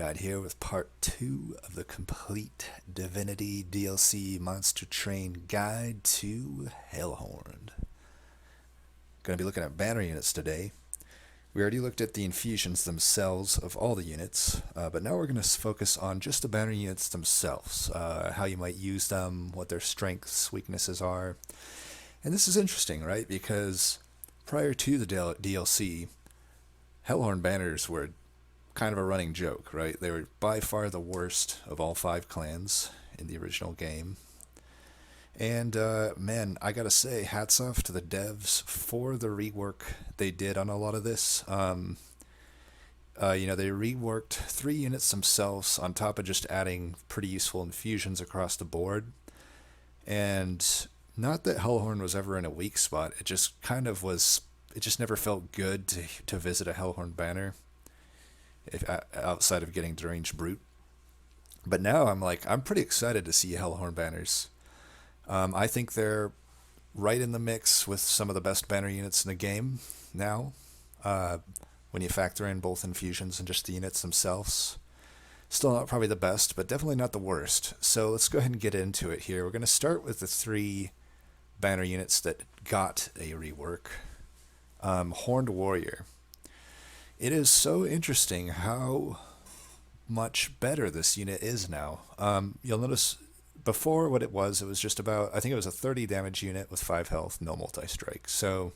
Gabriot here with part 2 of the complete Divinity DLC Monster Train Guide to Hellhorned. Going to be looking at banner units today. We already looked at the infusions themselves of all the units, but now we're going to focus on just the banner units themselves, how you might use them, what their strengths, weaknesses are. And this is interesting, right? Because prior to the DLC, Hellhorn banners were kind of a running joke, right? They were by far the worst of all 5 clans in the original game. And man, I gotta say, hats off to the devs for the rework they did on a lot of this. They reworked 3 units themselves on top of just adding pretty useful infusions across the board. And not that Hellhorn was ever in a weak spot, it just kind of was, it just never felt good to visit a Hellhorn banner outside of getting Deranged Brute. But now I'm pretty excited to see Hellhorn banners. I think they're right in the mix with some of the best banner units in the game now, when you factor in both infusions and just the units themselves. Still not probably the best, but definitely not the worst. So let's go ahead and get into it here. We're going to start with the 3 banner units that got a rework. Horned Warrior. It is so interesting how much better this unit is now. You'll notice before what it was just about, I think it was a 30 damage unit with 5 health, no multi-strike. So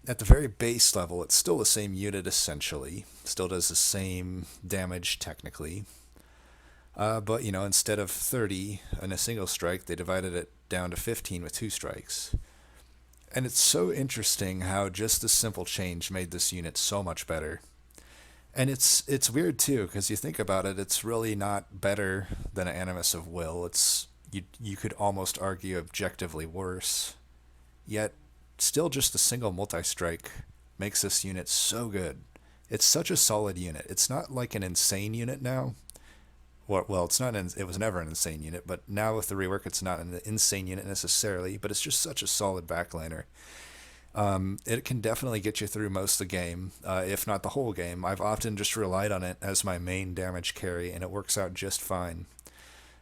at the very base level, it's still the same unit essentially. Still does the same damage technically. But, instead of 30 in a single strike, they divided it down to 15 with 2 strikes. And it's so interesting how just this simple change made this unit so much better. And it's weird too, because you think about it, it's really not better than an Animus of Will. It's you could almost argue objectively worse. Yet still just the single multi-strike makes this unit so good. It's such a solid unit. It's not like an insane unit now. Well, it's not. It was never an insane unit, but now with the rework, it's not an insane unit necessarily. But it's just such a solid backliner. It can definitely get you through most of the game, if not the whole game. I've often just relied on it as my main damage carry, and it works out just fine.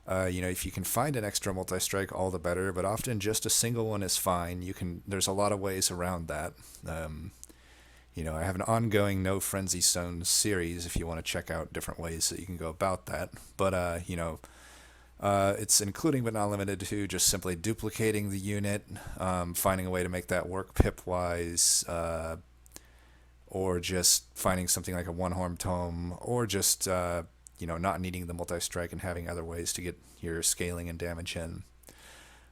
If you can find an extra multi-strike, all the better. But often just a single one is fine. There's a lot of ways around that. I have an ongoing No Frenzy Zone series if you want to check out different ways that you can go about that. But, it's including but not limited to just simply duplicating the unit, finding a way to make that work pip-wise, or just finding something like a one-horn tome, or just, not needing the multi-strike and having other ways to get your scaling and damage in.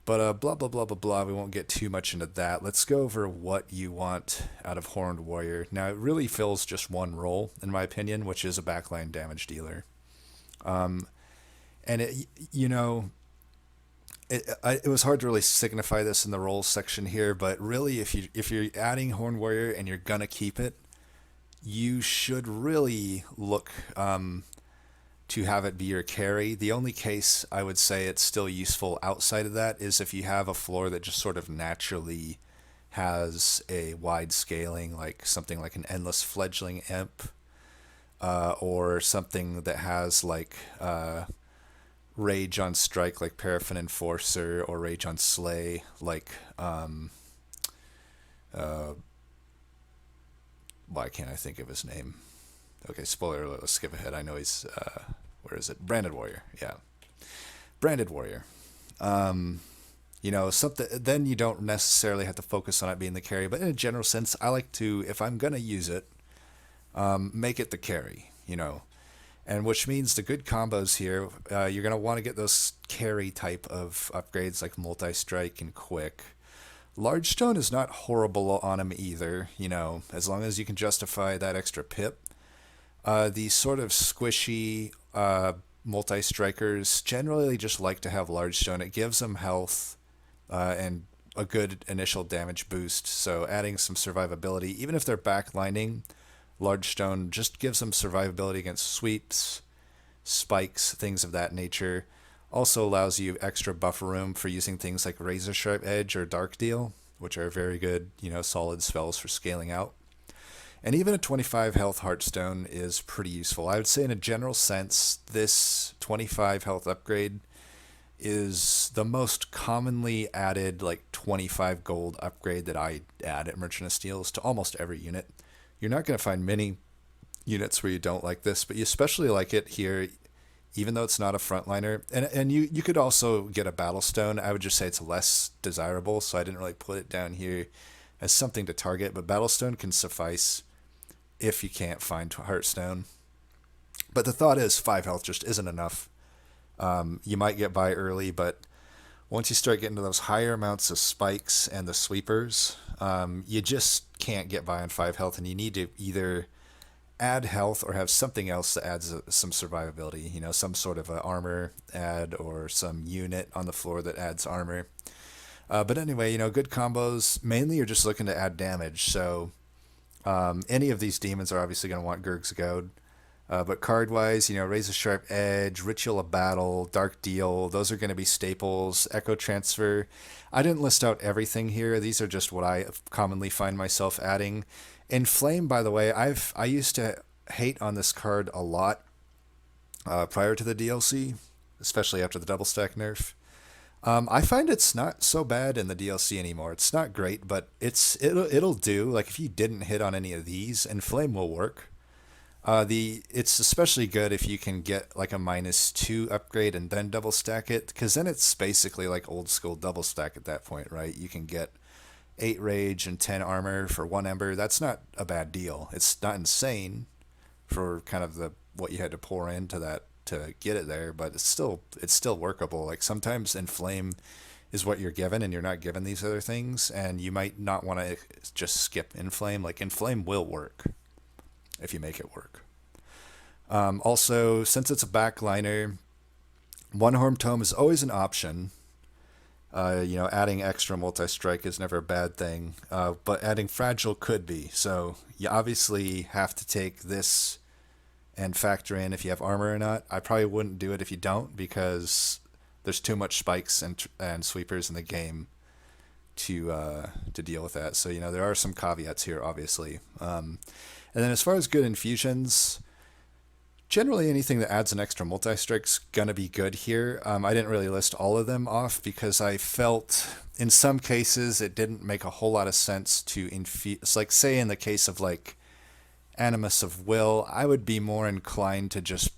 But blah, blah, blah, blah, blah. We won't get too much into that. Let's go over what you want out of Horned Warrior. Now, it really fills just one role, in my opinion, which is a backline damage dealer. And it was hard to really signify this in the roles section here, but really, if you're adding Horned Warrior and you're gonna keep it, you should really look to have it be your carry. The only case I would say it's still useful outside of that is if you have a floor that just sort of naturally has a wide scaling, like something like an Endless Fledgling Imp, or something that has like Rage on Strike like Paraffin Enforcer, or Rage on Slay like why can't I think of his name? Okay, spoiler alert, let's skip ahead. I know he's where is it? Branded Warrior. Yeah. Branded Warrior. Something then you don't necessarily have to focus on it being the carry, but in a general sense, I like to, if I'm gonna use it, make it the carry, And which means the good combos here, you're going to want to get those carry type of upgrades like multi-strike and quick. Large Stone is not horrible on him either, as long as you can justify that extra pip. These sort of squishy multi-strikers generally just like to have Large Stone. It gives them health and a good initial damage boost, so adding some survivability, even if they're backlining, Large Stone just gives them survivability against sweeps, spikes, things of that nature. Also allows you extra buffer room for using things like Razor Sharp Edge or Dark Deal, which are very good, solid spells for scaling out. And even a 25 health Heartstone is pretty useful. I would say, in a general sense, this 25 health upgrade is the most commonly added, like, 25 gold upgrade that I add at Merchant of Steels to almost every unit. You're not going to find many units where you don't like this, but you especially like it here, even though it's not a frontliner. And you could also get a Battlestone. I would just say it's less desirable, so I didn't really put it down here as something to target, but Battlestone can suffice if you can't find Heartstone. But the thought is 5 health just isn't enough. You might get by early, but once you start getting to those higher amounts of spikes and the sweepers, you just can't get by on 5 health, and you need to either add health or have something else that adds some survivability. You know, some sort of a armor add or some unit on the floor that adds armor. But anyway, you know, good combos. Mainly you're just looking to add damage, so any of these demons are obviously going to want Gurg's Goad. But card-wise, you know, Razor Sharp Edge, Ritual of Battle, Dark Deal, those are going to be staples. Echo Transfer. I didn't list out everything here. These are just what I commonly find myself adding. Inflame, by the way, I used to hate on this card a lot prior to the DLC, especially after the double stack nerf. I find it's not so bad in the DLC anymore. It's not great, but it'll do. Like, if you didn't hit on any of these, Inflame will work. It's especially good if you can get like a -2 upgrade and then double stack it, because then it's basically like old school double stack at that point, right? You can get 8 rage and 10 armor for 1 ember. That's not a bad deal. It's not insane for kind of what you had to pour into that to get it there, but it's still workable. Like, sometimes Inflame is what you're given and you're not given these other things, and you might not want to just skip Inflame. Like, Inflame will work if you make it work. Also, since it's a backliner, One Horn Tome is always an option. You know, adding extra multi-strike is never a bad thing, but adding Fragile could be. So you obviously have to take this and factor in if you have armor or not. I probably wouldn't do it if you don't, because there's too much spikes and sweepers in the game to deal with that. So, you know, there are some caveats here, obviously. And then as far as good infusions, generally anything that adds an extra multi-strike's gonna be good here. I didn't really list all of them off because I felt in some cases it didn't make a whole lot of sense to infuse. Like, say in the case of like Animus of Will, I would be more inclined to just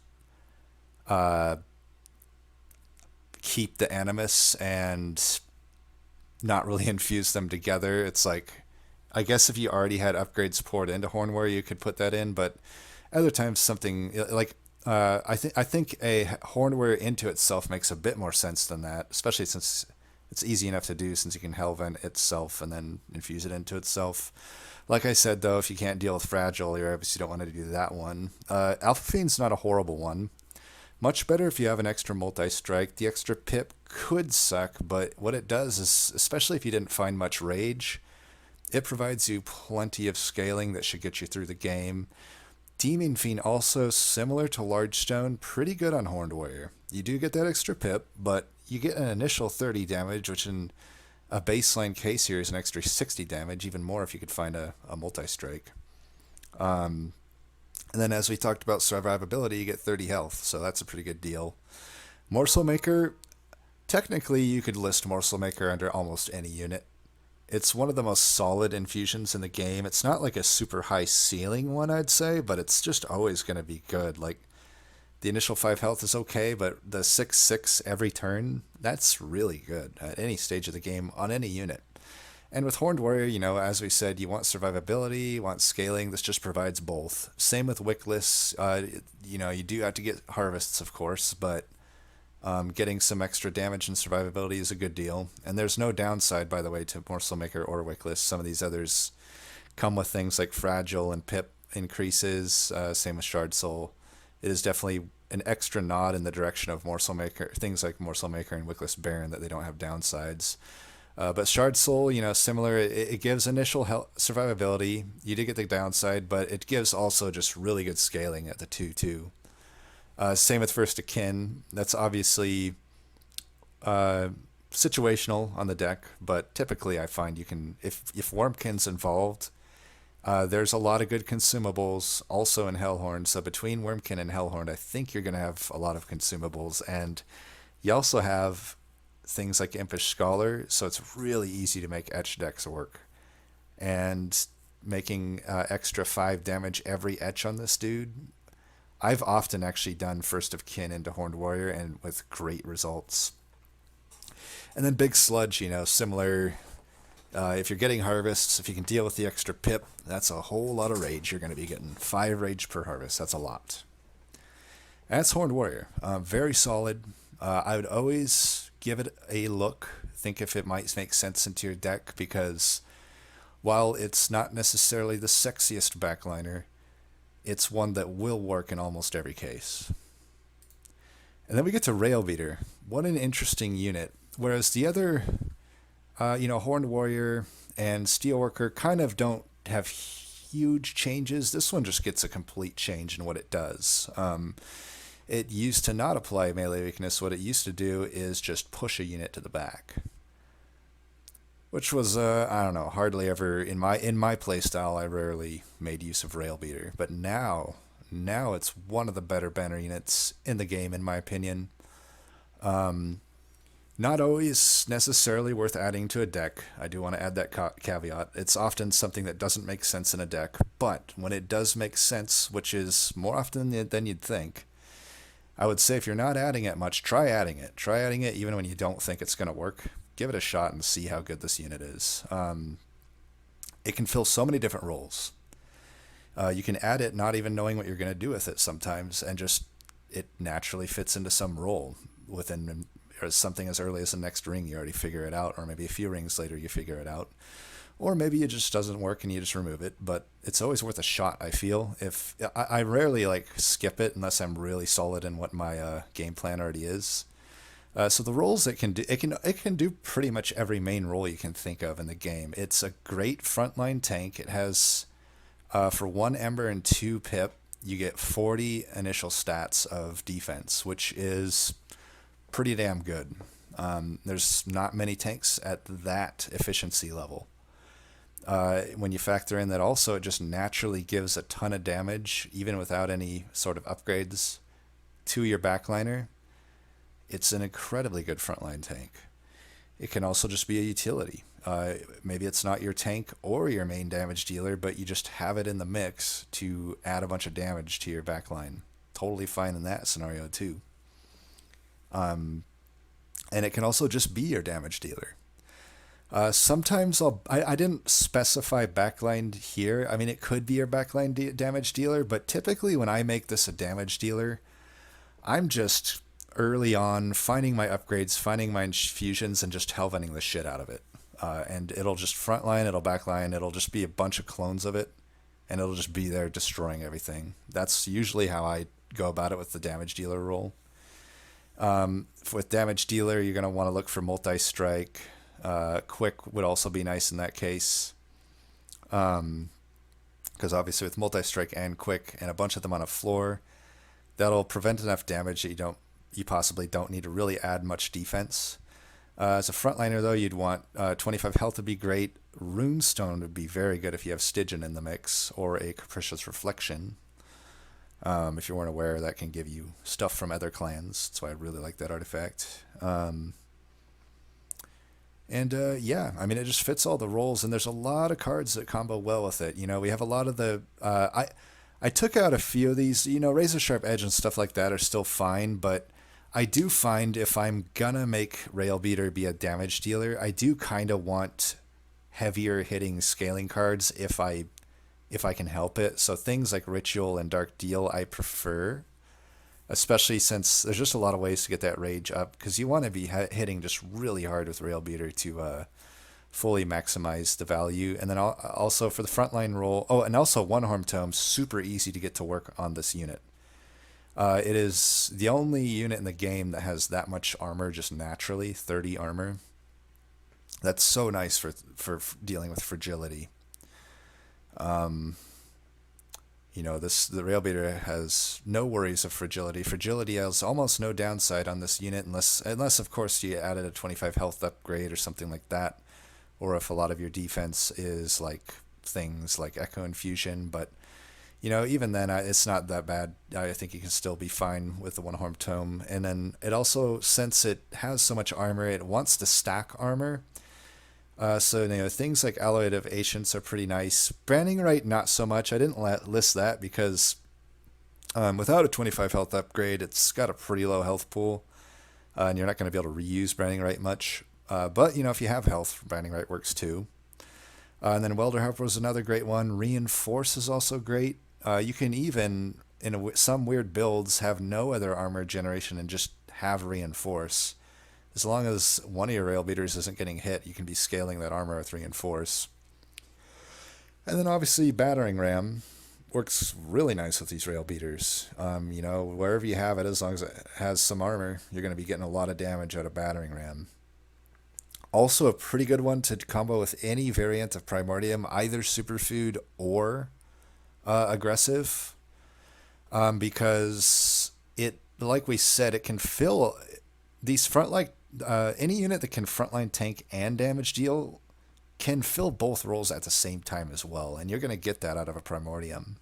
keep the Animus and not really infuse them together. It's like, I guess if you already had upgrades poured into Hornware, you could put that in, but other times something like I think a Hornware into itself makes a bit more sense than that, especially since it's easy enough to do, since you can Hellvent itself and then infuse it into itself. Like I said, though, if you can't deal with Fragile, you obviously don't want to do that one. Alpha Fiend's not a horrible one. Much better if you have an extra multi-strike. The extra pip could suck, but what it does is, especially if you didn't find much rage, it provides you plenty of scaling that should get you through the game. Demon Fiend, also similar to Large Stone, pretty good on Horned Warrior. You do get that extra pip, but you get an initial 30 damage, which in a baseline case here is an extra 60 damage, even more if you could find a multi-strike. And then, as we talked about survivability, you get 30 health, so that's a pretty good deal. Morsel Maker, technically you could list Morsel Maker under almost any unit. It's one of the most solid infusions in the game. It's not like a super high ceiling one, I'd say, but it's just always going to be good. Like, the initial 5 health is okay, but the 6/6 every turn, that's really good at any stage of the game on any unit. And with Horned Warrior, you know, as we said, you want survivability, you want scaling. This just provides both. Same with Wickless. You know, you do have to get harvests, of course, but getting some extra damage and survivability is a good deal. And there's no downside, by the way, to Morsel Maker or Wickless. Some of these others come with things like Fragile and Pip increases. Same with Shard Soul. It is definitely an extra nod in the direction of Morsel Maker, things like Morsel Maker and Wickless Baron, that they don't have downsides. But Shard Soul, you know, similar. It gives initial survivability. You do get the downside, but it gives also just really good scaling at the 2/2. Same with First of Kin. That's obviously situational on the deck, but typically I find you can, if Wormkin's involved, There's a lot of good consumables also in Hellhorn. So between Wormkin and Hellhorn, I think you're going to have a lot of consumables. And you also have things like Impish Scholar, so it's really easy to make etch decks work. And making extra 5 damage every etch on this dude, I've often actually done First of Kin into Horned Warrior and with great results. And then Big Sludge, similar. If you're getting harvests, if you can deal with the extra pip, that's a whole lot of rage. You're going to be getting 5 rage per harvest. That's a lot. That's Horned Warrior. Very solid. I would always give it a look. Think if it might make sense into your deck, because while it's not necessarily the sexiest backliner, it's one that will work in almost every case. And then we get to Railbeater. What an interesting unit. Whereas the other, Horned Warrior and Steelworker kind of don't have huge changes. This one just gets a complete change in what it does. It used to not apply melee weakness. What it used to do is just push a unit to the back, which was hardly ever in my playstyle. I rarely made use of Railbeater, but now it's one of the better banner units in the game, in my opinion. Not always necessarily worth adding to a deck. I do want to add that caveat. It's often something that doesn't make sense in a deck, but when it does make sense, which is more often than you'd think, I would say if you're not adding it much, try adding it. Try adding it even when you don't think it's going to work. Give it a shot and see how good this unit is. It can fill so many different roles. You can add it not even knowing what you're going to do with it sometimes, and just it naturally fits into some role within something as early as the next ring. You already figure it out, or maybe a few rings later you figure it out. Or maybe it just doesn't work and you just remove it, but it's always worth a shot, I feel. If I rarely skip it unless I'm really solid in what my game plan already is. So the roles it can do pretty much every main role you can think of in the game. It's a great frontline tank. It has for 1 Ember and 2 Pip, you get 40 initial stats of defense, which is pretty damn good. There's not many tanks at that efficiency level. When you factor in that also it just naturally gives a ton of damage, even without any sort of upgrades to your backliner, it's an incredibly good frontline tank. It can also just be a utility. Maybe it's not your tank or your main damage dealer, but you just have it in the mix to add a bunch of damage to your backline. Totally fine in that scenario too. And it can also just be your damage dealer. Sometimes I didn't specify backline here. I mean, it could be your backline damage dealer, but typically when I make this a damage dealer, I'm just early on finding my upgrades, finding my infusions, and just hellventing the shit out of it. And it'll just frontline, it'll backline, it'll just be a bunch of clones of it, and it'll just be there destroying everything. That's usually how I go about it with the damage dealer role. With damage dealer, you're going to want to look for multi-strike. Quick would also be nice in that case. Because obviously with multi-strike and quick and a bunch of them on a floor, that'll prevent enough damage that you possibly don't need to really add much defense. As a frontliner, though, you'd want 25 health would be great. Runestone would be very good if you have Stygian in the mix, or a Capricious Reflection. If you weren't aware, that can give you stuff from other clans. That's why I really like that artifact. Yeah, I mean, it just fits all the roles, and there's a lot of cards that combo well with it. We have a lot of the... I took out a few of these. Razor Sharp Edge and stuff like that are still fine, but I do find if I'm gonna make Railbeater be a damage dealer, I do kind of want heavier hitting scaling cards if I can help it. So things like Ritual and Dark Deal I prefer, especially since there's just a lot of ways to get that rage up, because you want to be hitting just really hard with Railbeater to fully maximize the value. And then also for the frontline role, and also One Horn Tome, super easy to get to work on this unit. It is the only unit in the game that has that much armor just naturally, 30 armor. That's so nice for dealing with fragility. The Railbeater has no worries of fragility. Fragility has almost no downside on this unit unless of course you added a 25 health upgrade or something like that, or if a lot of your defense is like things like Echo Infusion, but even then, it's not that bad. I think you can still be fine with the One-Horned Tome. And then it also, since it has so much armor, it wants to stack armor. So, things like Alloy of Ancients are pretty nice. Branding Right, not so much. I didn't list that because without a 25 health upgrade, it's got a pretty low health pool. And you're not going to be able to reuse Branding Right much. But, if you have health, Branding Right works too. And then Welder Harper is another great one. Reinforce is also great. You can even, in some weird builds, have no other armor generation and just have Reinforce. As long as one of your Railbeaters isn't getting hit, you can be scaling that armor with Reinforce. And then obviously Battering Ram works really nice with these Railbeaters. Wherever you have it, as long as it has some armor, you're going to be getting a lot of damage out of Battering Ram. Also a pretty good one to combo with any variant of Primordium, either Superfood or aggressive, because it, like we said, it can fill these frontline. Any unit that can frontline tank and damage deal can fill both roles at the same time as well, and you're going to get that out of a Primordium.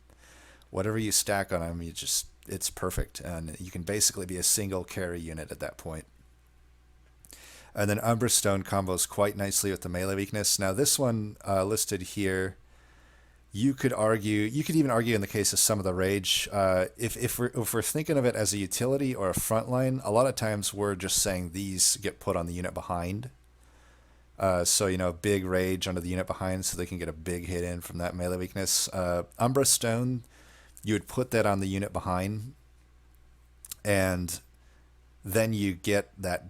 Whatever you stack on them, it's perfect, and you can basically be a single carry unit at that point. And then Umbra Stone combos quite nicely with the melee weakness. Now this one listed here, you could even argue in the case of some of the rage, if we're thinking of it as a utility or a frontline, a lot of times we're just saying these get put on the unit behind. So big rage under the unit behind, so they can get a big hit in from that melee weakness. Umbra Stone, you would put that on the unit behind, and then you get that.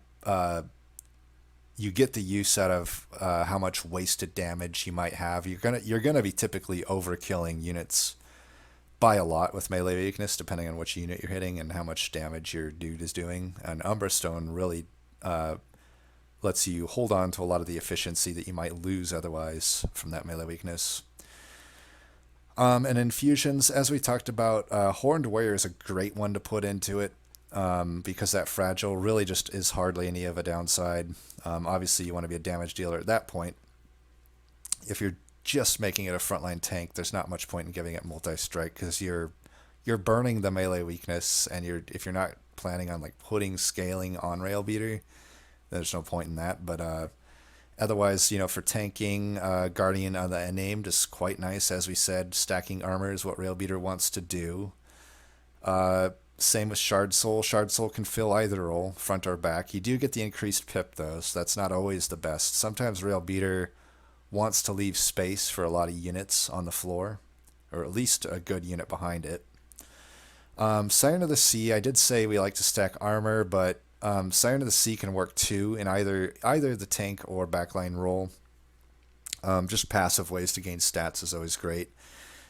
You get the use out of how much wasted damage you might have. You're gonna be typically overkilling units by a lot with melee weakness, depending on which unit you're hitting and how much damage your dude is doing. And Umbra Stone really lets you hold on to a lot of the efficiency that you might lose otherwise from that melee weakness. And infusions, as we talked about, Horned Warrior is a great one to put into it. Because that fragile really just is hardly any of a downside. Obviously, you want to be a damage dealer at that point. If you're just making it a frontline tank, there's not much point in giving it multi-strike because you're burning the melee weakness, and if you're not planning on like putting scaling on Railbeater, there's no point in that. But otherwise, for tanking, Guardian on the Unnamed is quite nice. As we said, stacking armor is what Railbeater wants to do. Same with Shard Soul. Shard Soul can fill either role, front or back. You do get the increased pip, though, so that's not always the best. Sometimes Railbeater wants to leave space for a lot of units on the floor, or at least a good unit behind it. Siren of the Sea, I did say we like to stack armor, but Siren of the Sea can work too in either the tank or backline role. Just passive ways to gain stats is always great.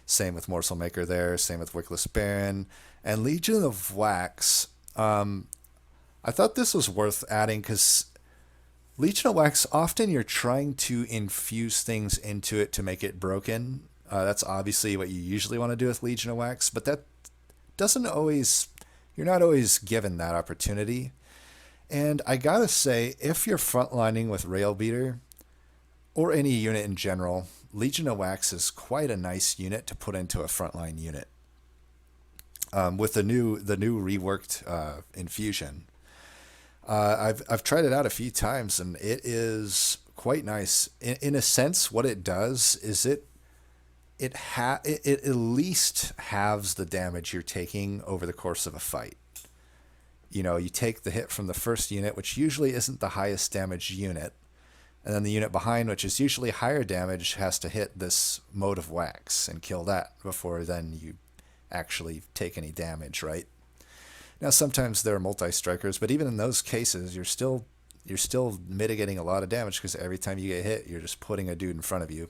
Same with Morsel Maker there, same with Wickless Baron. And Legion of Wax, I thought this was worth adding because Legion of Wax, often you're trying to infuse things into it to make it broken. That's obviously what you usually want to do with Legion of Wax, but that doesn't always, you're not always given that opportunity. And I gotta say, if you're frontlining with Railbeater, or any unit in general, Legion of Wax is quite a nice unit to put into a frontline unit. With the new reworked infusion, I've tried it out a few times, and it is quite nice. In a sense, what it does is it at least halves the damage you're taking over the course of a fight. You take the hit from the first unit, which usually isn't the highest damage unit, and then the unit behind, which is usually higher damage, has to hit this mode of wax and kill that before then you actually take any damage, right? Now, sometimes there are multi-strikers, but even in those cases, you're still mitigating a lot of damage because every time you get hit, you're just putting a dude in front of you.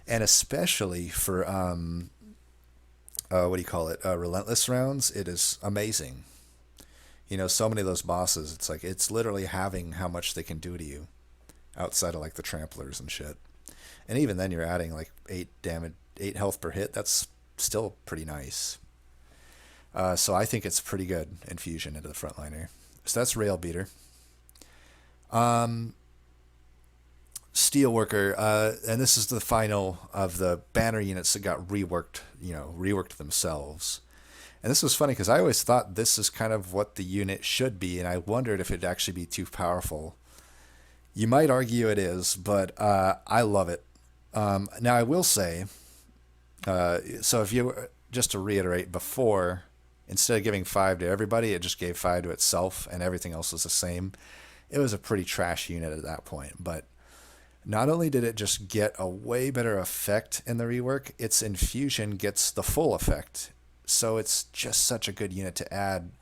And especially for, relentless rounds, it is amazing. So many of those bosses, it's literally having how much they can do to you outside of like the tramplers and shit. And even then you're adding like 8 health per hit. That's still pretty nice. So I think it's pretty good infusion into the frontliner. So that's Railbeater. Steelworker, and this is the final of the banner units that got reworked, reworked themselves. And this was funny because I always thought this is kind of what the unit should be, and I wondered if it'd actually be too powerful. You might argue it is, but I love it. Now I will say, so if you just to reiterate, before instead of giving 5 to everybody, it just gave 5 to itself, and everything else was the same. It was a pretty trash unit at that point, but not only did it just get a way better effect in the rework, its infusion gets the full effect. So it's just such a good unit to add.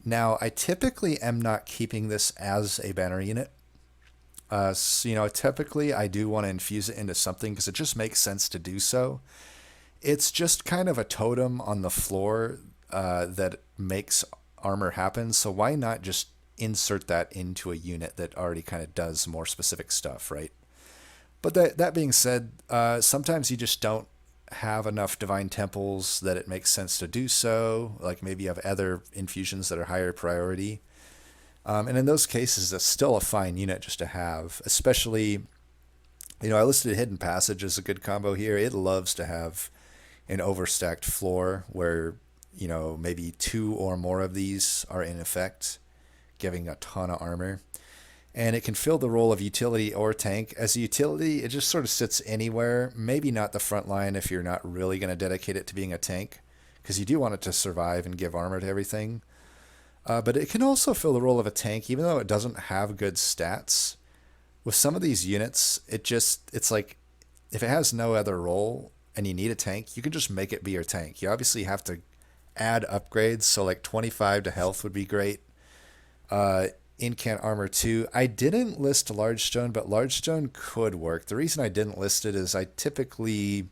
Now, I typically am not keeping this as a banner unit. Typically I do want to infuse it into something because it just makes sense to do so. It's just kind of a totem on the floor that makes armor happen. So why not just insert that into a unit that already kind of does more specific stuff, right? But that being said, sometimes you just don't have enough divine temples that it makes sense to do so. Like maybe you have other infusions that are higher priority. And in those cases, it's still a fine unit just to have, especially, I listed Hidden Passage as a good combo here. It loves to have an overstacked floor where, maybe 2 or more of these are in effect, giving a ton of armor. And it can fill the role of utility or tank. As a utility, it just sort of sits anywhere, maybe not the front line if you're not really going to dedicate it to being a tank, because you do want it to survive and give armor to everything. But it can also fill the role of a tank, even though it doesn't have good stats. With some of these units, it's like, if it has no other role and you need a tank, you can just make it be your tank. You obviously have to add upgrades, so like 25 to health would be great. Incant armor 2. I didn't list large stone, but large stone could work. The reason I didn't list it is I typically,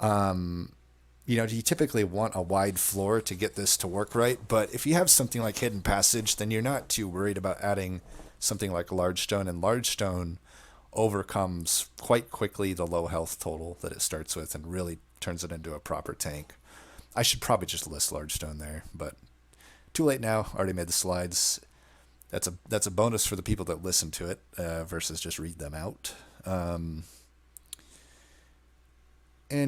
you typically want a wide floor to get this to work right. But if you have something like Hidden Passage, then you're not too worried about adding something like large stone. And large stone overcomes quite quickly the low health total that it starts with and really turns it into a proper tank. I should probably just list large stone there, but too late now. Already made the slides. That's a bonus for the people that listen to it versus just read them out. And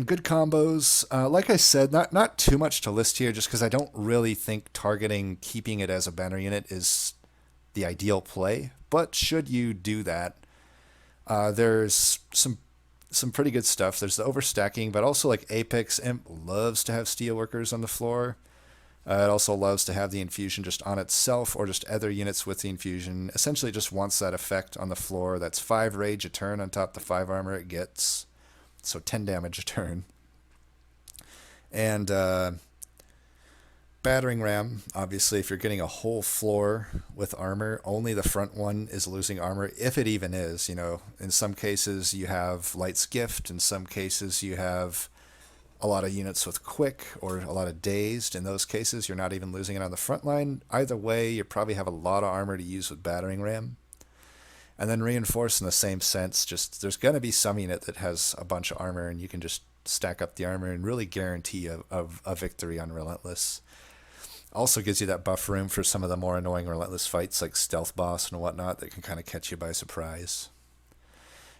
good combos. Like I said, not too much to list here, just because I don't really think targeting keeping it as a banner unit is the ideal play. But should you do that, there's some pretty good stuff. There's the overstacking, but also like Apex Imp loves to have Steelworkers on the floor. It also loves to have the infusion just on itself or just other units with the infusion. Essentially, it just wants that effect on the floor. That's 5 rage a turn on top of the 5 armor it gets. So 10 damage a turn. And battering ram, obviously, if you're getting a whole floor with armor, only the front one is losing armor, if it even is. In some cases, you have Light's Gift. In some cases, you have a lot of units with quick or a lot of dazed. In those cases, you're not even losing it on the front line. Either way, you probably have a lot of armor to use with battering ram. And then reinforce in the same sense. Just there's going to be some unit that has a bunch of armor, and you can just stack up the armor and really guarantee a victory on Relentless. Also gives you that buff room for some of the more annoying Relentless fights like Stealth Boss and whatnot that can kind of catch you by surprise.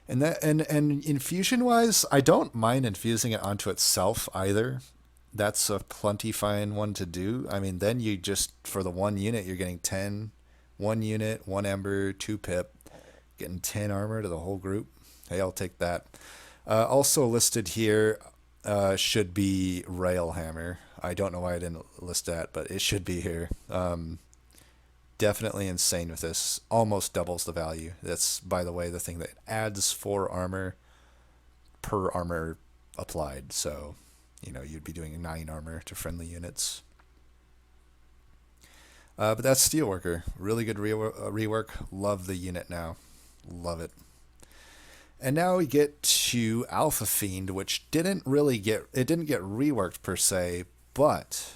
And infusion wise, I don't mind infusing it onto itself either. That's a plenty fine one to do. I mean, then you just, for the one unit, you're getting 10, 1 unit, 1 ember, 2 pip, getting 10 armor to the whole group. Hey, I'll take that. Also listed here should be Railhammer. I don't know why I didn't list that, but it should be here. Definitely insane with this. Almost doubles the value. That's, by the way, the thing that adds 4 armor per armor applied. So, you'd be doing 9 armor to friendly units. But that's Steelworker. Really good rework. Love the unit now. Love it. And now we get to Alpha Fiend, which didn't get reworked per se, but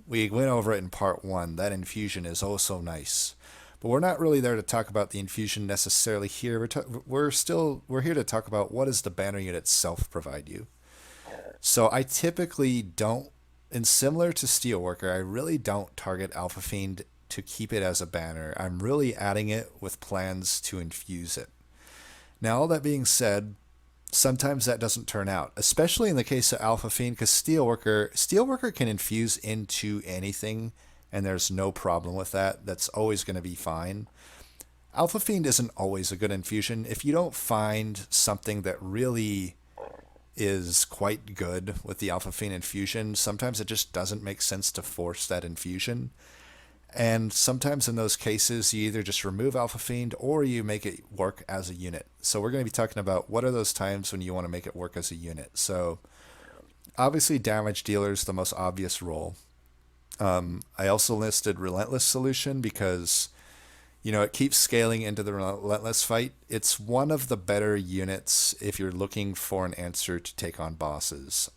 we went over it in part 1. That infusion is oh so nice. But we're not really there to talk about the infusion necessarily here. We're here to talk about what does the banner unit itself provide you. So I typically don't, and similar to Steelworker, I really don't target Alpha Fiend to keep it as a banner. I'm really adding it with plans to infuse it. Now, all that being said, sometimes that doesn't turn out, especially in the case of Alpha Fiend, because Steelworker can infuse into anything, and there's no problem with that. That's always going to be fine. Alpha Fiend isn't always a good infusion. If you don't find something that really is quite good with the Alpha Fiend infusion, sometimes it just doesn't make sense to force that infusion. And sometimes in those cases, you either just remove Alpha Fiend or you make it work as a unit. So we're going to be talking about what are those times when you want to make it work as a unit. So obviously damage dealer is the most obvious role. I also listed Relentless Solution because, it keeps scaling into the Relentless fight. It's one of the better units if you're looking for an answer to take on bosses.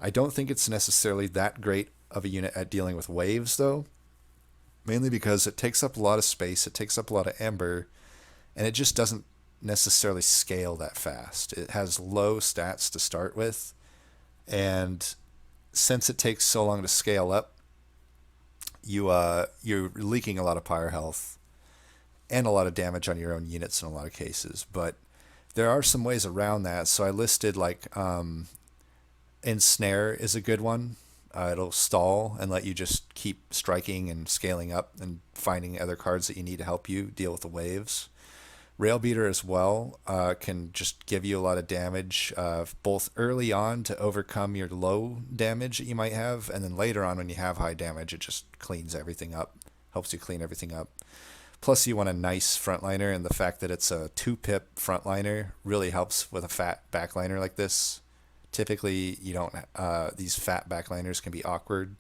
I don't think it's necessarily that great of a unit at dealing with waves, though. Mainly because it takes up a lot of space, it takes up a lot of ember, and it just doesn't necessarily scale that fast. It has low stats to start with, and since it takes so long to scale up, you're leaking a lot of pyre health and a lot of damage on your own units in a lot of cases. But there are some ways around that, so I listed Ensnare is a good one. It'll stall and let you just keep striking and scaling up and finding other cards that you need to help you deal with the waves. Railbeater as well can just give you a lot of damage, both early on to overcome your low damage that you might have, and then later on when you have high damage, it just cleans everything up, helps you clean everything up. Plus, you want a nice frontliner, and the fact that it's a 2-pip frontliner really helps with a fat backliner like this. Typically, you don't. These fat backliners can be awkward,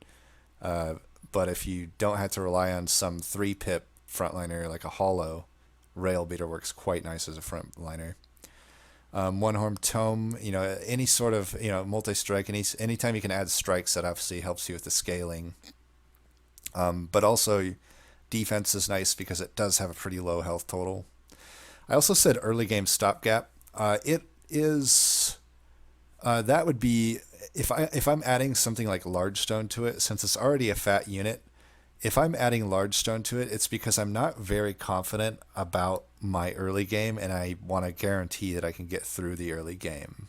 but if you don't have to rely on some 3-pip frontliner like a hollow, Railbeater works quite nice as a frontliner. One-Horned Tome, any sort of multi-strike, anytime you can add strikes, that obviously helps you with the scaling. But also, defense is nice because it does have a pretty low health total. I also said early game stopgap. It is. That would be if I'm adding something like Large Stone to it, since it's already a fat unit. If I'm adding Large Stone to it, it's because I'm not very confident about my early game, and I want to guarantee that I can get through the early game.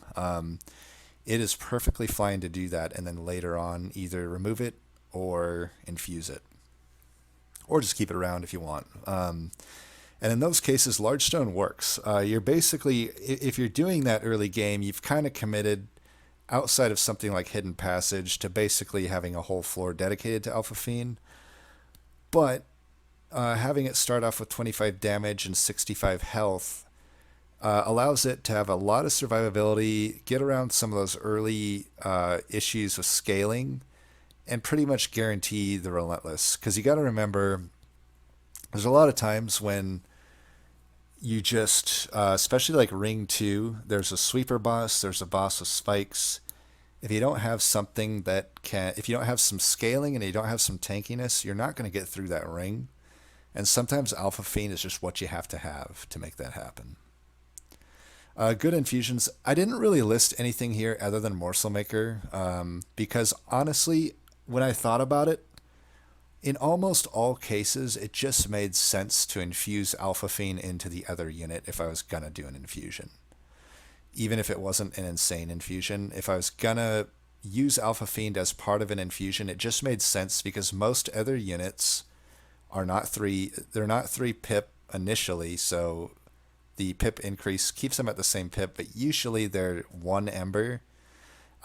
It is perfectly fine to do that, and then later on either remove it or infuse it, or just keep it around if you want. And in those cases, Large Stone works. You're basically, if you're doing that early game, you've kind of committed, outside of something like Hidden Passage, to basically having a whole floor dedicated to Alpha Fiend. But having it start off with 25 damage and 65 health allows it to have a lot of survivability, get around some of those early issues with scaling, and pretty much guarantee the Relentless. Because you got to remember, there's a lot of times when you just, especially like Ring 2, there's a sweeper boss, there's a boss with spikes. If you don't have something if you don't have some scaling and you don't have some tankiness, you're not going to get through that ring. And sometimes Alpha Fiend is just what you have to make that happen. Good infusions. I didn't really list anything here other than Morsel Maker, because honestly, when I thought about it, in almost all cases, it just made sense to infuse Alpha Fiend into the other unit if I was going to do an infusion. Even if it wasn't an insane infusion, if I was going to use Alpha Fiend as part of an infusion, it just made sense because most other units are not they're not 3-pip initially, so the pip increase keeps them at the same pip, but usually they're 1 ember,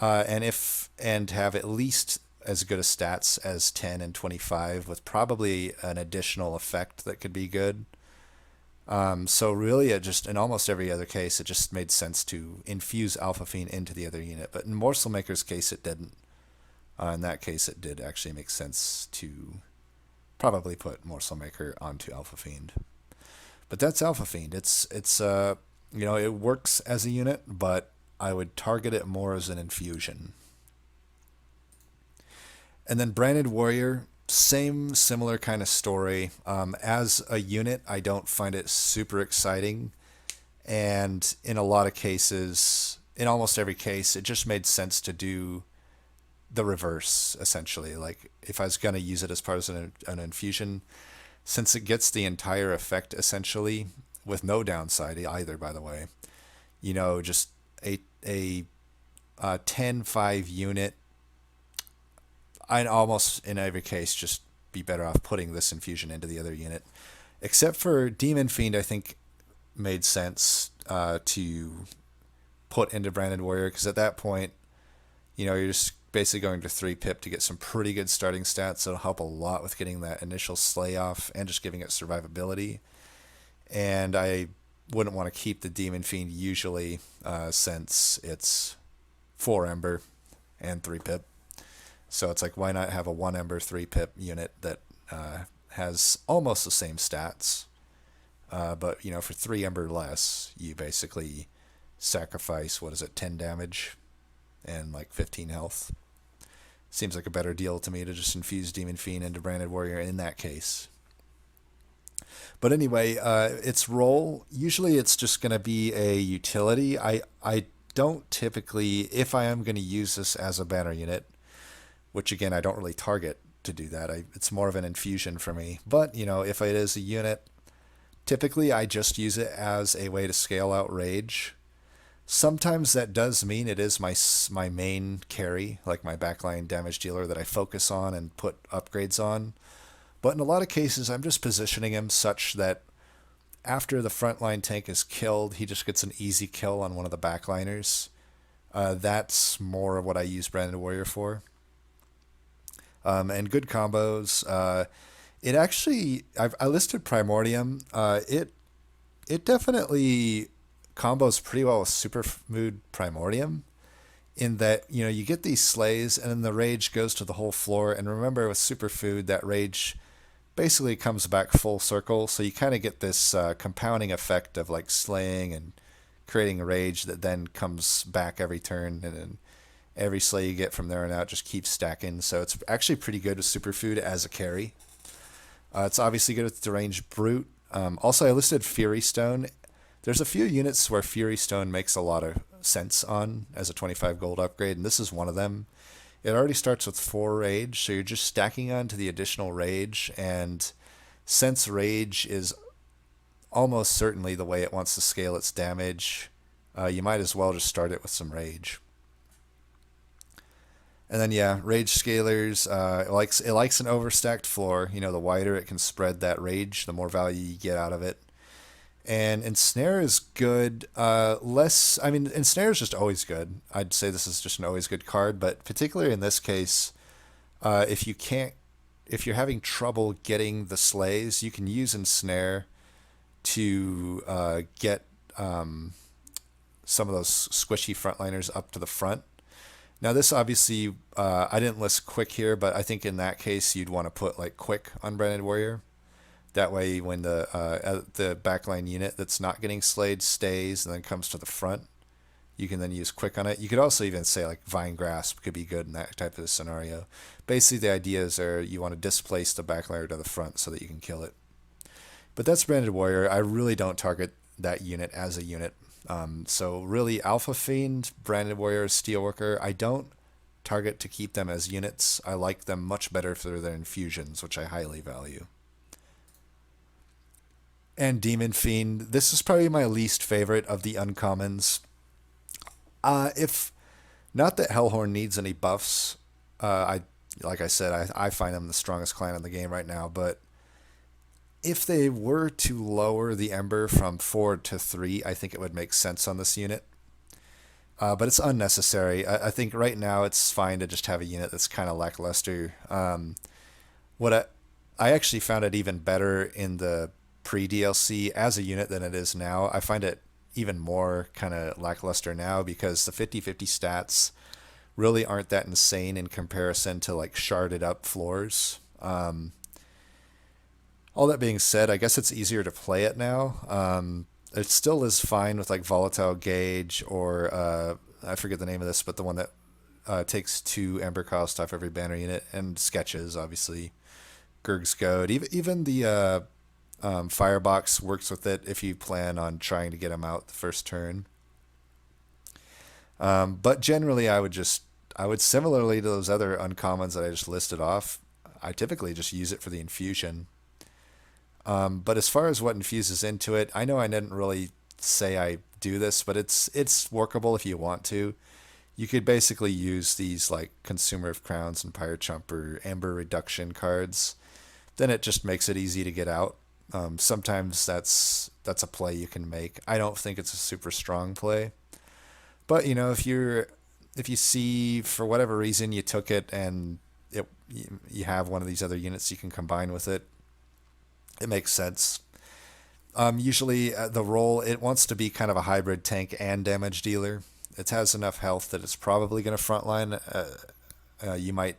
and have at least as good a stats as 10 and 25, with probably an additional effect that could be good. So really, in almost every other case, it just made sense to infuse Alpha Fiend into the other unit. But in Morsel Maker's case, it didn't. In that case, it did actually make sense to probably put Morsel Maker onto Alpha Fiend. But that's Alpha Fiend. It's it works as a unit, but I would target it more as an infusion. And then Branded Warrior, similar kind of story. As a unit, I don't find it super exciting. And in a lot of cases, in almost every case, it just made sense to do the reverse, essentially. Like, if I was going to use it as part of an infusion, since it gets the entire effect, essentially, with no downside either, by the way, just a, a, 10-5 unit, I'd almost, in every case, just be better off putting this infusion into the other unit. Except for Demon Fiend, I think made sense to put into Branded Warrior, because at that point, you're just basically going to 3-pip to get some pretty good starting stats. It'll help a lot with getting that initial slay off and just giving it survivability. And I wouldn't want to keep the Demon Fiend usually, since it's 4 Ember and 3-pip. So it's like, why not have a 1 Ember 3-pip unit that has almost the same stats, but for 3 Ember less, you basically sacrifice, 10 damage and like 15 health. Seems like a better deal to me to just infuse Demon Fiend into Branded Warrior in that case. But anyway, its role, usually it's just going to be a utility. I don't typically, if I am going to use this as a banner unit, which again, I don't really target to do that. It's more of an infusion for me. But, if it is a unit, typically I just use it as a way to scale out rage. Sometimes that does mean it is my main carry, like my backline damage dealer that I focus on and put upgrades on. But in a lot of cases, I'm just positioning him such that after the frontline tank is killed, he just gets an easy kill on one of the backliners. That's more of what I use Branded Warrior for. And good combos. It actually, I listed Primordium. It definitely combos pretty well with Superfood Primordium, in that you get these slays and then the rage goes to the whole floor. And remember, with Superfood, that rage basically comes back full circle, so you kind of get this compounding effect of like slaying and creating rage that then comes back every turn, and then every slay you get from there on out just keeps stacking. So it's actually pretty good with Superfood as a carry. It's obviously good with Deranged Brute. Also, I listed Fury Stone. There's a few units where Fury Stone makes a lot of sense on as a 25 gold upgrade, and this is one of them. It already starts with 4 rage, so you're just stacking on to the additional rage, and since rage is almost certainly the way it wants to scale its damage, you might as well just start it with some rage. And then rage scalers, it likes an overstacked floor. The wider it can spread that rage, the more value you get out of it. And Ensnare is good. Ensnare is just always good. I'd say this is just an always good card, but particularly in this case, if you're having trouble getting the slays, you can use Ensnare to get some of those squishy frontliners up to the front. Now this obviously, I didn't list Quick here, but I think in that case you'd want to put like Quick on Branded Warrior. That way, when the backline unit that's not getting slayed stays and then comes to the front, you can then use Quick on it. You could also even say like Vine Grasp could be good in that type of scenario. Basically, the idea is you want to displace the backliner to the front so that you can kill it. But that's Branded Warrior. I really don't target that unit as a unit. So really, Alpha Fiend, Branded Warrior, Steelworker, I don't target to keep them as units. I like them much better for their infusions, which I highly value. And Demon Fiend, this is probably my least favorite of the uncommons. If not that Hellhorned needs any buffs, like I said, I find them the strongest clan in the game right now. But if they were to lower the Ember from 4 to 3, I think it would make sense on this unit. But it's unnecessary. I think right now it's fine to just have a unit that's kind of lackluster. I actually found it even better in the pre-DLC as a unit than it is now. I find it even more kind of lackluster now because the 50-50 stats really aren't that insane in comparison to like sharded up floors. All that being said, I guess it's easier to play it now. It still is fine with like Volatile Gauge or I forget the name of this, but the one that takes 2 Ember cost off every banner unit, and Sketches, obviously. Gurg's Goad. Even the Firebox works with it if you plan on trying to get him out the first turn. But generally, I would just I would similarly to those other uncommons that I just listed off, I typically just use it for the infusion. But as far as what infuses into it, I know I didn't really say I do this, but it's workable if you want to. You could basically use these like Consumer of Crowns and Pyre Chump or Amber Reduction cards. Then it just makes it easy to get out. Sometimes that's a play you can make. I don't think it's a super strong play, but you know if you see for whatever reason you took it and you have one of these other units you can combine with it, it makes sense. Usually the role it wants to be kind of a hybrid tank and damage dealer. It has enough health that it's probably going to frontline. You might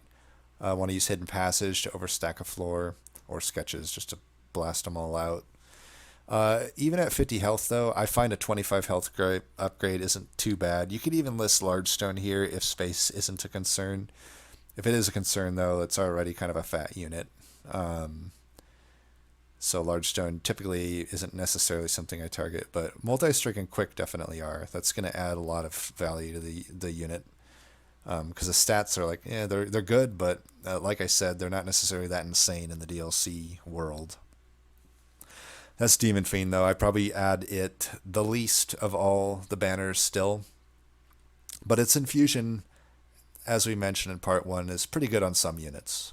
want to use Hidden Passage to overstack a floor or Sketches just to blast them all out. Even at 50 health, though, I find a 25 health upgrade isn't too bad. You could even list Large Stone here if space isn't a concern. If it is a concern, though, it's already kind of a fat unit. So Large Stone typically isn't necessarily something I target, but Multi-Strike and Quick definitely are. That's going to add a lot of value to the unit. Because the stats are like, yeah, they're good, but like I said, they're not necessarily that insane in the DLC world. That's Demon Fiend, though. I probably add it the least of all the banners still. But its infusion, as we mentioned in part 1, is pretty good on some units.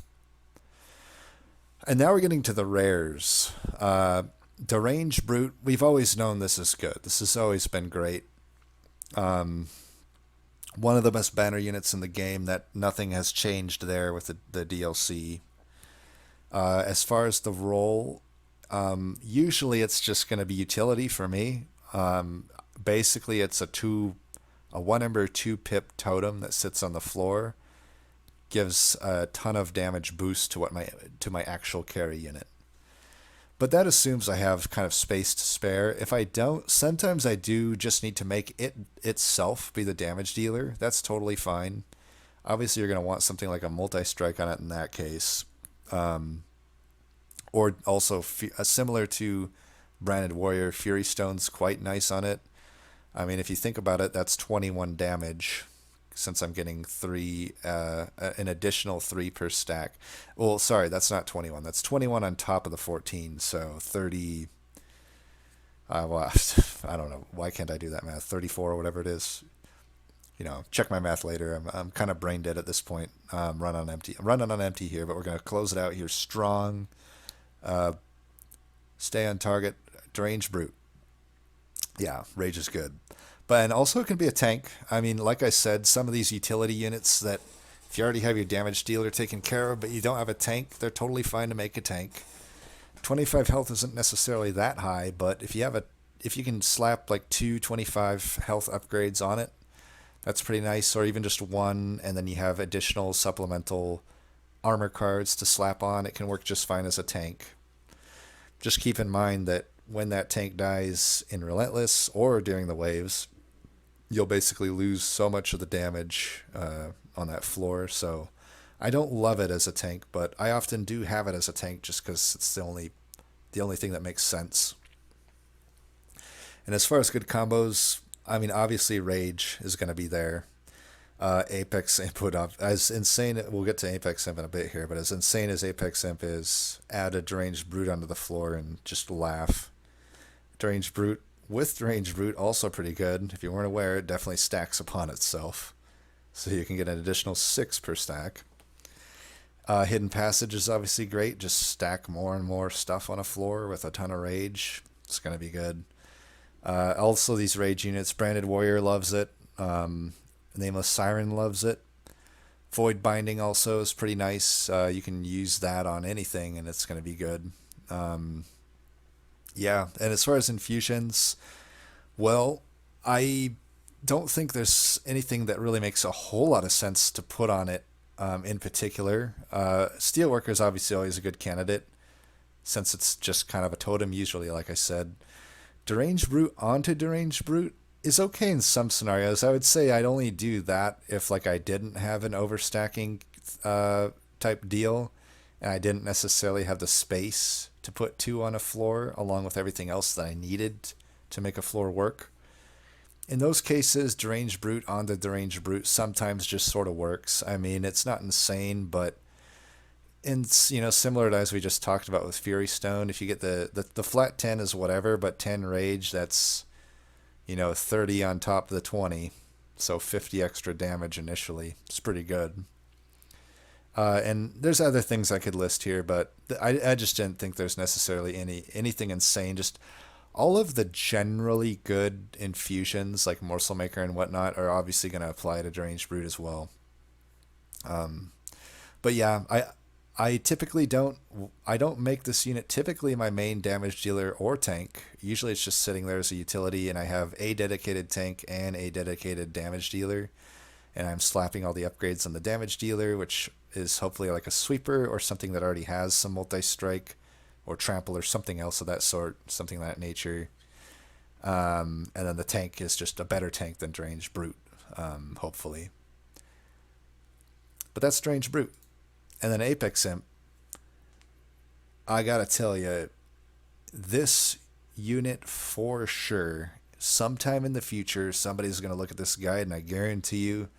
And now we're getting to the rares. Deranged Brute, we've always known this is good. This has always been great. One of the best banner units in the game that nothing has changed there with the DLC. As far as the role, usually it's just going to be utility for me. Basically, it's a 1 Ember 2 pip totem that sits on the floor. Gives a ton of damage boost to my actual carry unit. But that assumes I have kind of space to spare. If I don't, sometimes I do just need to make it itself be the damage dealer. That's totally fine. Obviously, you're going to want something like a multi-strike on it in that case. Or also similar to Branded Warrior, Fury Stone's quite nice on it. I mean, if you think about it, that's 21 damage. Since I'm getting an additional 3 per stack. Well, sorry, that's not 21. That's 21 on top of the 14, so 30. Well, I don't know. Why can't I do that math? 34 or whatever it is. You know, check my math later. I'm kind of brain dead at this point. Run on empty. I'm running on empty here, but we're gonna close it out here strong. Stay on target. Deranged Brute. Yeah, Rage is good. And also it can be a tank. I mean, like I said, some of these utility units that if you already have your damage dealer taken care of, but you don't have a tank, they're totally fine to make a tank. 25 health isn't necessarily that high, but if you can slap like 2 25 health upgrades on it, that's pretty nice. Or even just one, and then you have additional supplemental armor cards to slap on. It can work just fine as a tank. Just keep in mind that when that tank dies in Relentless or during the waves, you'll basically lose so much of the damage on that floor. So I don't love it as a tank, but I often do have it as a tank just because it's the only thing that makes sense. And as far as good combos, I mean, obviously Rage is going to be there. Apex Imp would as insane. We'll get to Apex Imp in a bit here, but as insane as Apex Imp is, add a Deranged Brute onto the floor and just laugh. Deranged Brute with Deranged Brute also pretty good. If you weren't aware, it definitely stacks upon itself, so you can get an additional 6 per stack. Hidden Passage is obviously great. Just stack more and more stuff on a floor with a ton of rage. It's gonna be good. Also, these rage units, Branded Warrior loves it. Nameless Siren loves it. Void Binding also is pretty nice. You can use that on anything, and it's going to be good. Yeah, and as far as infusions, well, I don't think there's anything that really makes a whole lot of sense to put on it in particular. Steelworker is obviously always a good candidate, since it's just kind of a totem usually, like I said. Deranged Brute onto Deranged Brute is okay in some scenarios. I would say I'd only do that if like I didn't have an overstacking type deal, and I didn't necessarily have the space to put 2 on a floor along with everything else that I needed to make a floor work. In those cases, Deranged Brute on the Deranged Brute sometimes just sort of works. I mean, it's not insane, but in similar to as we just talked about with Fury Stone, if you get the flat 10 is whatever, but 10 rage, that's 30 on top of the 20, so 50 extra damage initially. It's pretty good. And there's other things I could list here, but I just didn't think there's necessarily anything insane. Just all of the generally good infusions like Morsel Maker and whatnot are obviously going to apply to Deranged Brute as well. But yeah, I typically don't make this unit typically my main damage dealer or tank. Usually it's just sitting there as a utility, and I have a dedicated tank and a dedicated damage dealer, and I'm slapping all the upgrades on the damage dealer, which is hopefully like a sweeper or something that already has some multi-strike or trample or something else of that sort, something of that nature. And then the tank is just a better tank than Deranged Brute, hopefully. But that's Deranged Brute. And then Apex Imp, I gotta tell you, this unit for sure, sometime in the future, somebody's gonna look at this guide, and I guarantee you,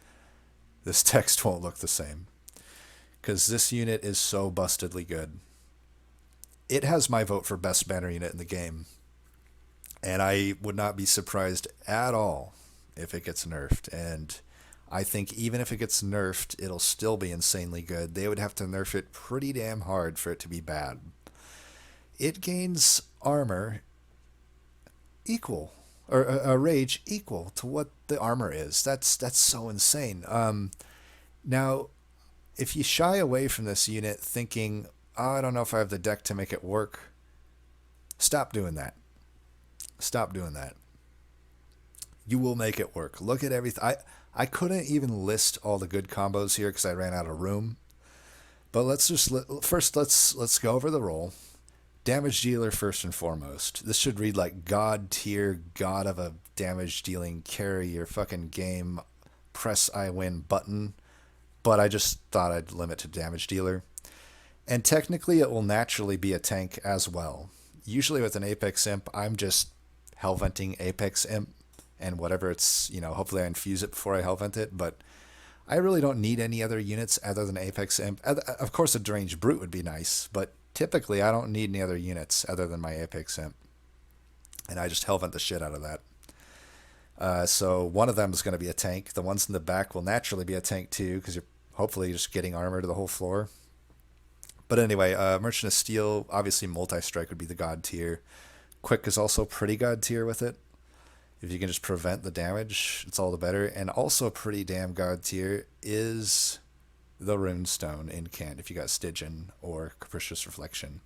this text won't look the same. Because this unit is so bustedly good. It has my vote for best banner unit in the game. And I would not be surprised at all if it gets nerfed. And I think even if it gets nerfed, it'll still be insanely good. They would have to nerf it pretty damn hard for it to be bad. It gains armor equal, or a rage equal to what the armor is. That's so insane. Now, if you shy away from this unit thinking, oh, I don't know if I have the deck to make it work, stop doing that. Stop doing that. You will make it work. Look at everything. I couldn't even list all the good combos here because I ran out of room. But let's go over the roll. Damage dealer first and foremost. This should read like God tier, God of a damage dealing, carry your fucking game, press I win button. But I just thought I'd limit to damage dealer. And technically it will naturally be a tank as well. Usually with an Apex Imp, I'm just Hellventing Apex Imp, and whatever it's, hopefully I infuse it before I Hellvent it, but I really don't need any other units other than Apex Imp. Of course a Deranged Brute would be nice, but typically I don't need any other units other than my Apex Imp. And I just Hellvent the shit out of that. So one of them is going to be a tank. The ones in the back will naturally be a tank too, because you're hopefully just getting armor to the whole floor. But anyway, Merchant of Steel, obviously multi-strike would be the god tier. Quick is also pretty god tier with it. If you can just prevent the damage, it's all the better. And also pretty damn god tier is the Runestone Incant, if you got Stygian or Capricious Reflection.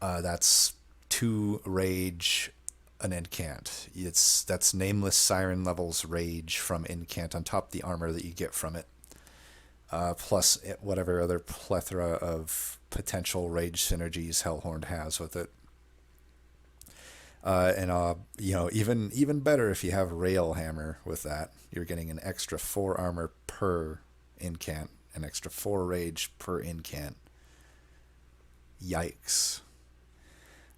That's 2 rage, an Incant. That's Nameless Siren levels rage from Incant on top of the armor that you get from it. Plus whatever other plethora of potential rage synergies Hellhorned has with it. Even better if you have Rail Hammer with that. You're getting an extra 4 armor per Incant, an extra 4 rage per Incant. Yikes.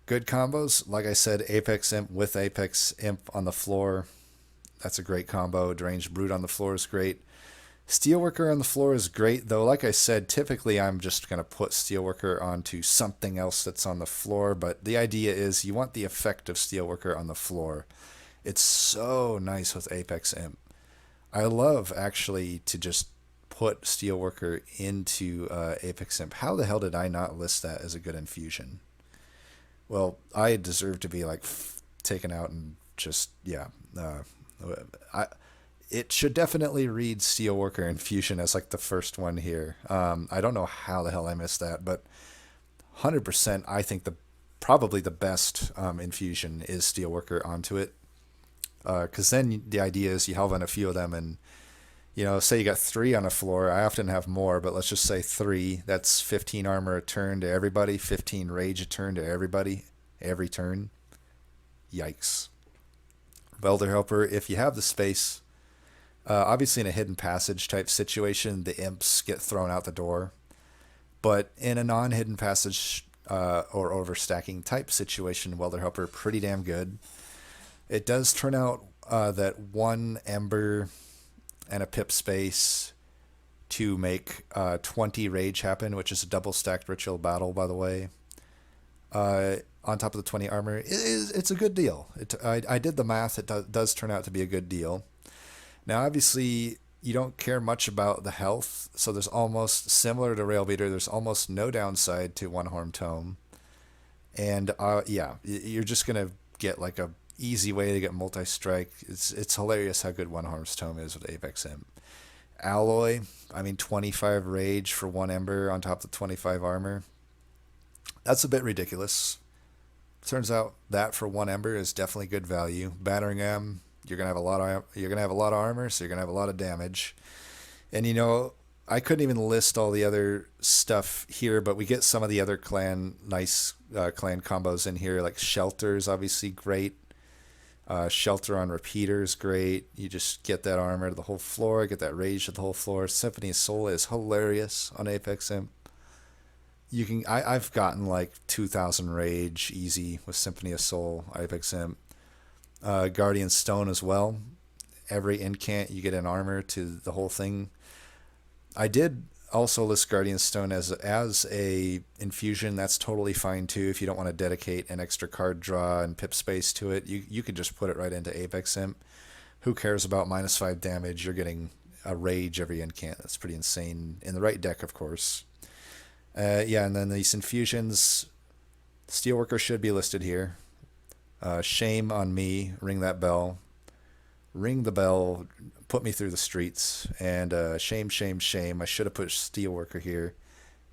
Good combos, like I said, Apex Imp with Apex Imp on the floor. That's a great combo. Deranged Brute on the floor is great. Steelworker on the floor is great, though like I said, typically I'm just going to put Steelworker onto something else that's on the floor, but the idea is you want the effect of Steelworker on the floor. It's so nice with Apex Imp. I love actually to just put Steelworker into Apex Imp. How the hell did I not list that as a good infusion? Well, I deserve to be taken out and just, it should definitely read Steelworker Infusion as the first one here. I don't know how the hell I missed that, but 100% I think probably the best infusion is Steelworker onto it. Because then the idea is you Hellvent a few of them and, say you got 3 on a floor. I often have more, but let's just say 3. That's 15 armor a turn to everybody, 15 rage a turn to everybody, every turn. Yikes. Welder Helper, if you have the space... obviously in a hidden passage type situation, the imps get thrown out the door. But in a non-hidden passage or overstacking type situation, Welder Helper, pretty damn good. It does turn out that one Ember and a Pip space to make 20 Rage happen, which is a double stacked Ritual Battle, by the way. On top of the 20 armor, it's a good deal. I did the math. It does turn out to be a good deal. Now, obviously, you don't care much about the health, so there's almost, similar to Railbeater, there's almost no downside to One Horn Tome. And yeah, you're just going to get like a easy way to get multi-strike. It's hilarious how good One Horn's Tome is with Apex Imp. Alloy, I mean, 25 Rage for one Ember on top of the 25 armor. That's a bit ridiculous. Turns out that for one Ember is definitely good value. Battering Ram, you're gonna have a lot of armor, so you're gonna have a lot of damage. And you know, I couldn't even list all the other stuff here, but we get some of the other clan clan combos in here. Like Shelter is obviously great. Shelter on Repeater is great. You just get that armor to the whole floor, get that rage to the whole floor. Symphony of Soul is hilarious on Apex Imp. I've gotten like 2,000 rage easy with Symphony of Soul, Apex Imp. Guardian Stone as well. Every incant you get an armor to the whole thing. I did also list Guardian Stone as a infusion. That's totally fine too. If you don't want to dedicate an extra card draw and pip space to it, you could just put it right into Apex Imp. Who cares about -5 damage? You're getting a rage every incant. That's pretty insane in the right deck, of course. Yeah, and then these infusions, Steelworker should be listed here. Shame on me, ring that bell. Ring the bell, put me through the streets. And shame, shame, shame. I should have put Steelworker here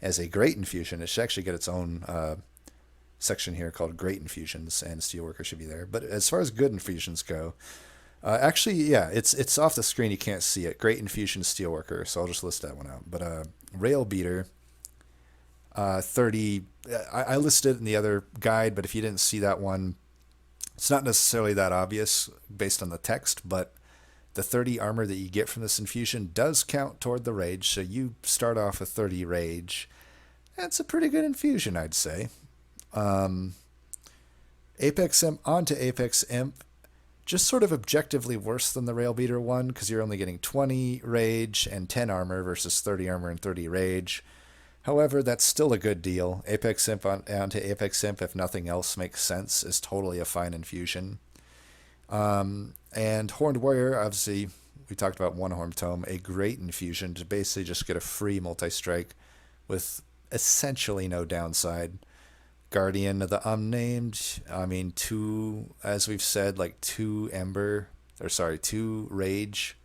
as a great infusion. It should actually get its own section here called Great Infusions, and Steelworker should be there. But as far as good infusions go, actually, yeah, it's off the screen. You can't see it. Great Infusion Steelworker, so I'll just list that one out. But Railbeater, 30. I listed it in the other guide, but if you didn't see that one, it's not necessarily that obvious based on the text, but the 30 armor that you get from this infusion does count toward the rage, so you start off with 30 rage. That's a pretty good infusion, I'd say. Apex Imp onto Apex Imp, just sort of objectively worse than the Railbeater one, because you're only getting 20 rage and 10 armor versus 30 armor and 30 rage. However, that's still a good deal. Apex Imp onto Apex Imp, if nothing else makes sense, is totally a fine infusion. And Horned Warrior, obviously, we talked about One Horn Tome, a great infusion to basically just get a free multi-strike with essentially no downside. Guardian of the Unnamed, I mean, as we've said, like 2 rage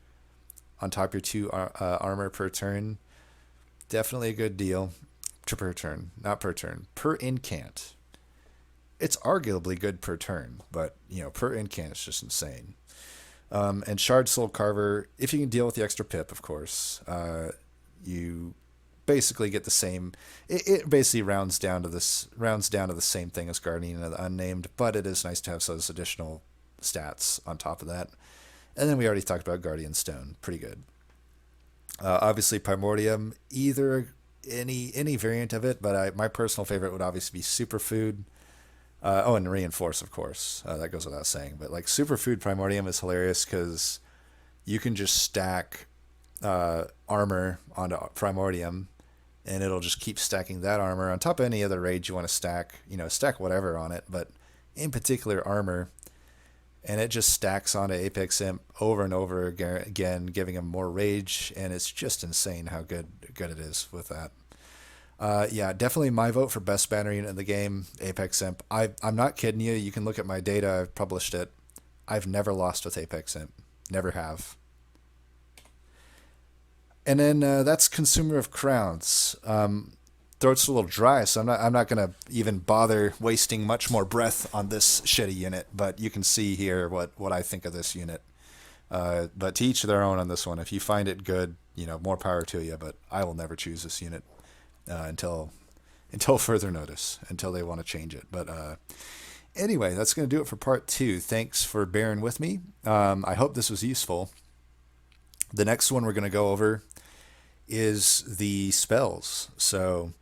on top of your 2 armor per turn. Definitely a good deal. Per turn, not per turn. Per incant. It's arguably good per turn, but, per incant it's just insane. And Shard Soul Carver, if you can deal with the extra pip, of course, you basically get the same. It basically rounds down to the same thing as Guardian of the Unnamed, but it is nice to have those additional stats on top of that. And then we already talked about Guardian Stone. Pretty good. Obviously, Primordium, either any variant of it, but my personal favorite would obviously be Superfood. And Reinforce, of course. That goes without saying. But like Superfood Primordium is hilarious because you can just stack armor onto Primordium, and it'll just keep stacking that armor on top of any other rage you want to stack. Stack whatever on it, but in particular armor. And it just stacks onto Apex Imp over and over again, giving him more rage, and it's just insane how good it is with that. Yeah, definitely my vote for best banner unit in the game, Apex Imp. I'm not kidding you. You can look at my data. I've published it. I've never lost with Apex Imp. Never have. And then that's Consumer of Crowns. Throat's a little dry, so I'm not gonna even bother wasting much more breath on this shitty unit. But you can see here what I think of this unit. But to each their own on this one. If you find it good, more power to you. But I will never choose this unit until further notice, until they want to change it. But anyway, that's gonna do it for part 2. Thanks for bearing with me. I hope this was useful. The next one we're gonna go over is the spells. So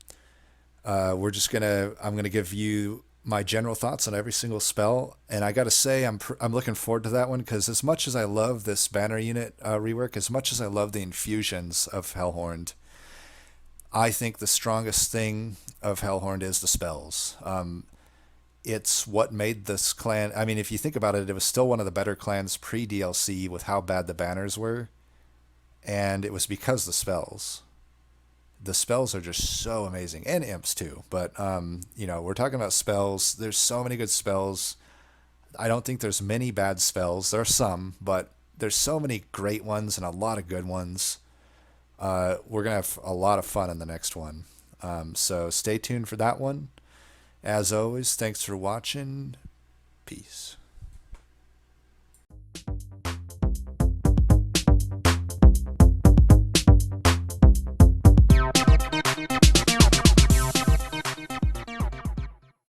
I'm gonna give you my general thoughts on every single spell. And I got to say, I'm looking forward to that one because as much as I love this banner unit rework, as much as I love the infusions of Hellhorned, I think the strongest thing of Hellhorned is the spells. It's what made this clan. I mean, if you think about it, it was still one of the better clans pre DLC with how bad the banners were, and it was because the spells. The spells are just so amazing, and imps too. But we're talking about spells. There's so many good spells. I don't think there's many bad spells. There are some, but there's so many great ones and a lot of good ones. We're gonna have a lot of fun in the next one. So stay tuned for that one. As always, thanks for watching. Peace.